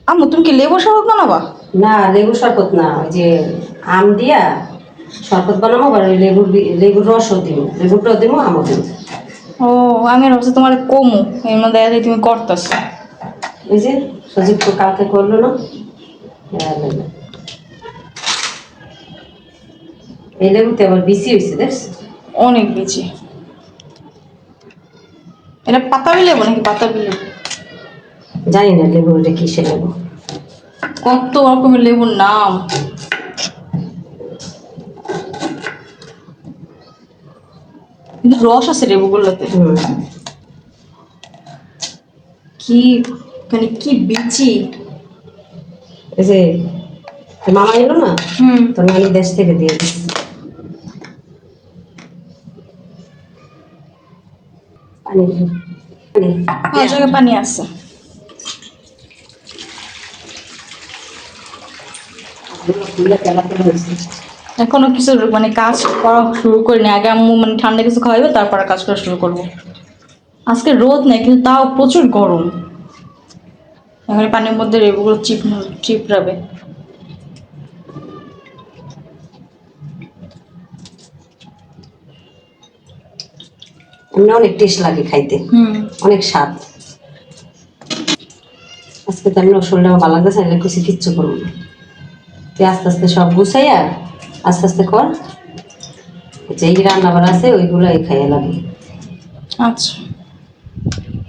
আম্মু তুমি কি লেবু শরবত বানাবা? না লেবু শরবত না, ওই যে আম দিয়া শরবত বানাবো, আবার ওই লেবুর রসও দিব, লেবুটাও দিব, আমও দিব। ও আমি ভাবছি তোমার কমু এর মধ্যে দেখা যায় তুমি করতেছ। এই যে সজীব তো কালকে করলো না, এই লেবুতে আবার বিসি হয়েছে দেখছ। অনেক বেশি। এটা পাতাবি লেবু নাকি পাতাবি লেবু? জানি না লেবু এটা কিসের লেবু। কত রকমের লেবুর নাম। কিন্তু রস আছে লেবুগুলোতে। কি মানে কি বিচি। এই যে মামা এলো না, তোর নানি দেশ থেকে দিয়ে দিচ্ছে। আমার জায়গায় পানি আছে। এখনো কিছু মানে কাজ করা শুরু করিনি, আগে আম্মু মানে ঠান্ডা কিছু খাওয়াবে তারপরে কাজ করা শুরু করবো। আজকে রোদ নেই কিন্তু তাও প্রচুর গরম। এখন পানির মধ্যে লেবুগুলো চিপড়াবে। অনেক টেস্ট লাগে খাইতে, অনেক স্বাদ। আজকে তো আমি শরীরটা ভালো লাগতেছে না, কিছু কিচ্ছু করবো না, তুই আস্তে আস্তে সব গুছাইয়া আস্তে আস্তে কর। যেই রান্না বান্না আছে ওইগুলো খাইয়া লাগে। আচ্ছা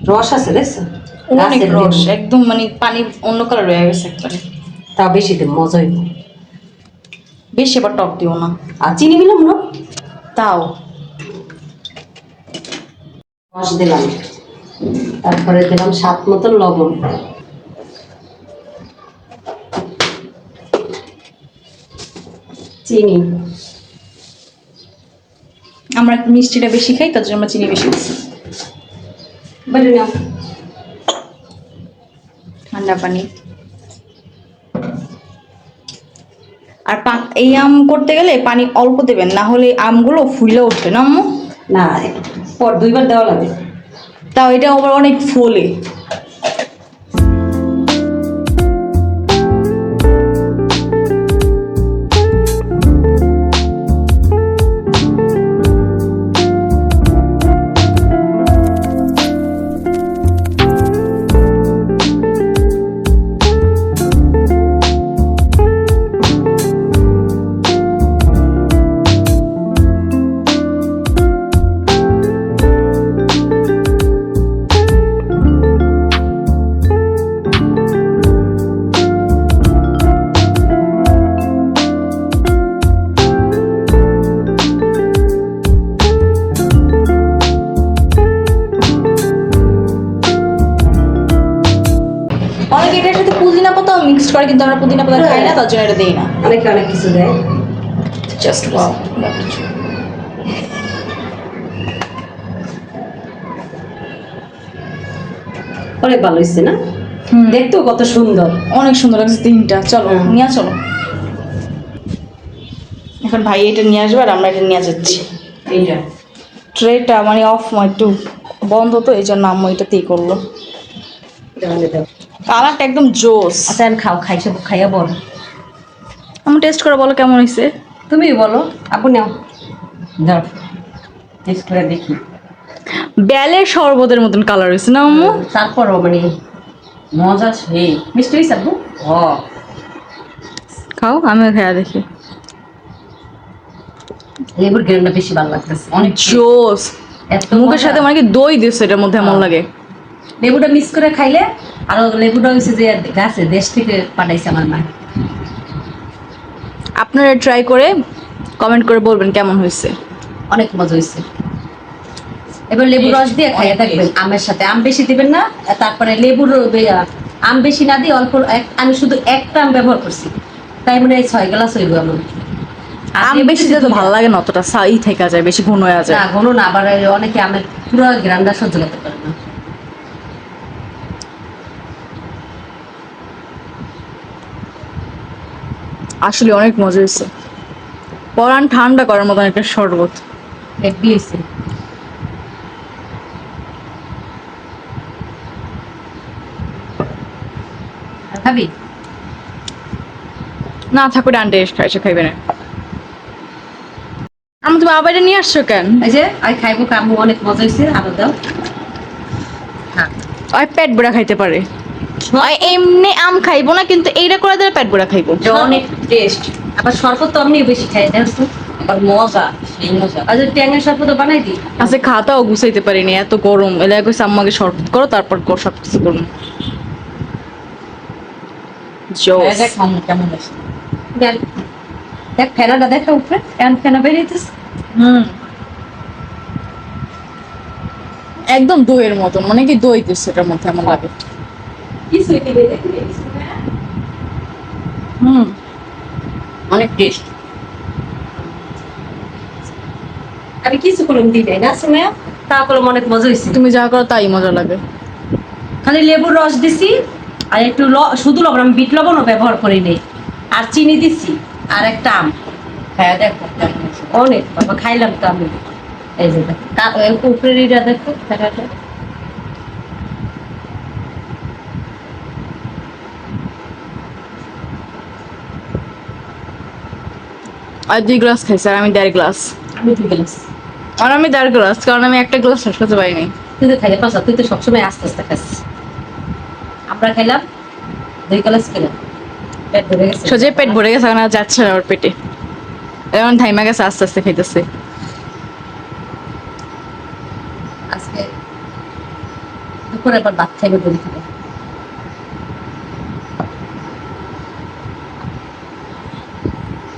রস আছে দেখছো, অনেক রস, একদম মানে পানি অন্য কালার হয়ে গেছে একবারে। তাও বেশি দিন মজা হইব। বেশি এবার টক দিও না। আর চিনি দিলাম না, তাও রস দিলাম, তারপরে দিলাম স্বাদ মতন লবণ, চিনি। আমরা মিষ্টিটা বেশি খাই তার জন্য আমরা চিনি বেশি দিচ্ছি। বলি না ঠান্ডা পানি। আর এই আম করতে গেলে পানি অল্প দেবেন, না হলে আমগুলো ফুলে উঠবে না আম্মু? না, পর দুইবার দেওয়া লাগে। তাও এটা আবার অনেক ফোলে। অনেকে এটার সাথে পুদিনা পাতাও মিক্সড করে, কিন্তু আমরা পুদিনা পাতা খাই না তার জন্য এটা দিই না। অনেকে অনেক কিছু দেয়। Just wow. অনেক ভালো হয়েছে না, দেখতেও কত সুন্দর, অনেক সুন্দর লাগছে তিনটা। চলো নিয়ে চলো, এখন ভাই এটা নিয়ে আসবে আর আমরা এটা নিয়ে যাচ্ছি। এইটা ট্রেটা মানে অফ একটু বন্ধ তো এই জন্য আম্মু এটাতেই করলো। কালারটা একদম জোস। আচ্ছা খাও, খাইয়া বল। আমি টেস্ট করে বলো কেমন হয়েছে। তুমি বলো, আপু নাও, যাও টেস্ট করে দেখি। বেলের শরবতের মতন কালার হয়েছে না আম্মু? তারপরও মানে মজা সেই মিষ্টি হয়েছে আপু। খাও, আমিও খেয়া দেখি। লেবুর গ্রেনটা বেশি ভালো লাগতেছে, অনেক জোস। মুখের সাথে মানে কি দই দিচ্ছে এটার মধ্যে, এমন লাগে। লেবুটা মিক্স করে খাইলে, আর লেবুটা হয়েছে যে গাছে দেশ থেকে পাঠাইছে আমার মা। আপনারা ট্রাই করে কমেন্ট করে বলবেন কেমন হয়েছে। অনেক মজা হয়েছে। এবার লেবুর রস দিয়ে খাইয়ে থাকবেন আমের সাথে, আম বেশি দিবেন না। তারপরে লেবুর আম বেশি না দিয়ে অল্প, আমি শুধু একটা আম ব্যবহার করছি, তাই মানে 6 গ্লাস হইব আমার। আম বেশি দিলে তো ভালো লাগে না, অতটা সাই থেকে যায়, বেশি ঘন হয়ে যায়। না ঘন না, আবার অনেকে আমের পুরো গ্রান্ডা সহ্য করতে পারে না। আসলে অনেক মজা হয়েছে, পরান ঠান্ডা করার মতন একটা শরবত। হেভি হয়েছে। খাবি? না থাকো ডান্ডে এসে খাইবে না। আমি তুমি আবার নিয়ে আসছো কেন? এই যে আমি খাইবো, কামু অনেক মজা হয়েছে, আরো দাও। হ্যাঁ, ওই পেট ভরা খাইতে পারে। ওই এমনি আম খাইবো না, কিন্তু এইটা করে দিলে পেট ভরা খাইবো। যে অনেক টেস্ট। আবার শরবত তো আমি বেশি খাই, দেখো আবার মজা, সেই মজা। আর যদি ট্যাঙের শরবত বানাই দিই। আচ্ছা খাতাও গুছাইতে পারিনি, এত গরম। এলাকা কইছে আম্মাকে শরবত করো, তারপর সব কিছু করুন। দেখ মামু কেমন আছে। দেখ দেখ ফেনাটা দেখা উপরে, এখন ফেনা বেরিয়েছে। একদম দইয়ের মতন, মানে কি দই দিচ্ছে এটার মধ্যে আমার লাগে। কিছুই দিবে দেখবে। অনেক টেস্ট। আমি কিছু করলাম দিবে না শুনে, তা করলাম অনেক মজা হয়েছে। তুমি যা করো তাই মজা লাগে। খালি লেবুর রস দিছি আর একটু শুধু লবণ, আমি বিট লবণও ব্যবহার করি নেই, আর চিনি দিছি আর একটা আম। হ্যাঁ দেখো কেমন আছে। অনেক বাবা খাইলাম তো আমি। এই যে উপরের এটা দেখো ফেনাটা। আর 2 গ্লাস খাইছে, আর আমি 1.5 গ্লাস। আমি 2 গ্লাস। আর আমি 1.5 গ্লাস, কারণ আমি একটা গ্লাস শেষ করতে পারিনি। তুই তো খাইলে পাঁচা, তুই তো সবসময় আস্তে আস্তে খাস। আমরা খাইলাম 2 গ্লাস খেলাম, পেট ভরে গেছে। সোজে পেট ভরে গেছে, এখন আর যাচ্ছে না ওর পেটে। এখন ঠাইমা গেছে, আস্তে আস্তে খাইতেছে। আজকে দুপুরে আবার ভাত খাইবে বলি থেকে।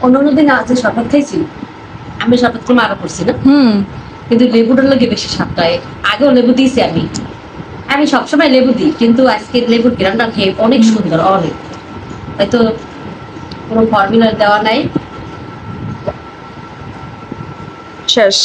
অন্য দিন আজ শরবত খাইছি, আমি শরবত করে আরো করছি না, কিন্তু লেবুটার লাগে বেশি স্বাদটা। আগেও লেবু দিয়েছি আমি, আমি সবসময় লেবু দিই, কিন্তু আজকে লেবুর গ্রামটা খেয়ে অনেক সুন্দর, অনেক। হয়তো কোনো ফর্মুলা দেওয়া নাই। শেষ।